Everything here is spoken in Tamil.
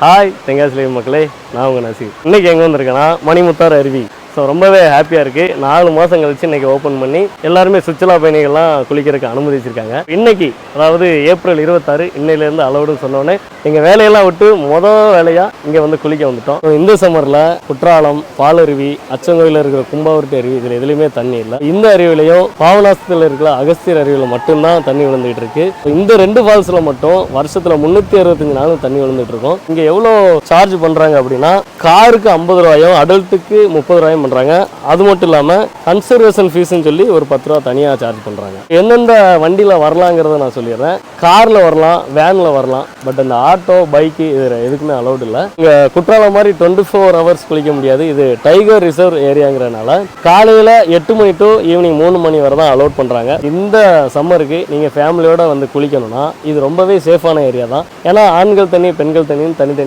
ஹாய் தெங்காசி மக்களே, நான் உங்கள் நசீர். இன்றைக்கி எங்கே வந்திருக்கேன்னா மணிமுத்தாறு அருவி. ஸோ ரொம்பவே ஹாப்பியாக இருக்குது. 4 மாதம் கழிச்சு இன்றைக்கி ஓப்பன் பண்ணி எல்லாருமே சுற்றுலா பயணிகள்லாம் குளிக்கிறதுக்கு அனுமதிச்சிருக்காங்க. இன்றைக்கி அதாவது ஏப்ரல் 26 இன்னையிலேருந்து அலவுடுன்னு சொன்னோடனே எங்கள் வேலையெல்லாம் விட்டு வேலையாக இங்கே வந்து குளிக்க வந்துட்டோம். இந்த சம்மரில் குற்றாலம், பாலருவி, அச்சங்கோயிலில் இருக்கிற கும்பாவரட்டி அருவி இதில் எதுலேயுமே தண்ணி இல்லை. இந்த அருவிலையும் பாவநாசத்தில் இருக்கிற அகஸ்தியர் அருவியில் மட்டும்தான் தண்ணி விழுந்துகிட்டு இருக்கு. இந்த 2 ஃபால்ஸில் மட்டும் வருஷத்தில் 365 நாளும் தண்ணி விழுந்துட்டு இருக்கோம். இங்கே எவ்வளோ சார்ஜ் பண்ணுறாங்க அப்படின்னா, காருக்கு 50 ரூபாயும் அடல்ட்டுக்கு 30 ரூபாயும் பண்ணுறாங்க. அது மட்டும் இல்லாமல் கன்சர்வேஷன் ஃபீஸ்ன்னு சொல்லி ஒரு 10 ரூபா தனியாக சார்ஜ் பண்ணுறாங்க. எந்தெந்த வண்டியில் வரலாங்கிறத நான் சொல்லிடுறேன். காரில் வரலாம், வேனில் வரலாம். பட் அந்த ஆட்டோ, பைக்கு இது எதுக்குமே அலௌட் இல்லை. இங்கே குற்றாலம் மாதிரி 24 ஹவர்ஸ் குளிக்க முடியாது. இது டைகர் ரிசர்வ் ஏரியாங்கிறதுனால காலையில் 8 மணி டு ஈவினிங் 3 மணி வரை தான் அலௌட் பண்ணுறாங்க. இந்த சம்மருக்கு நீங்கள் ஃபேமிலியோடு வந்து குளிக்கணும்னா இது ரொம்பவே சேஃபான ஏரியா தான். ஏன்னா ஆண்கள் தனி, பெண்கள் தனின்னு தனித்தனி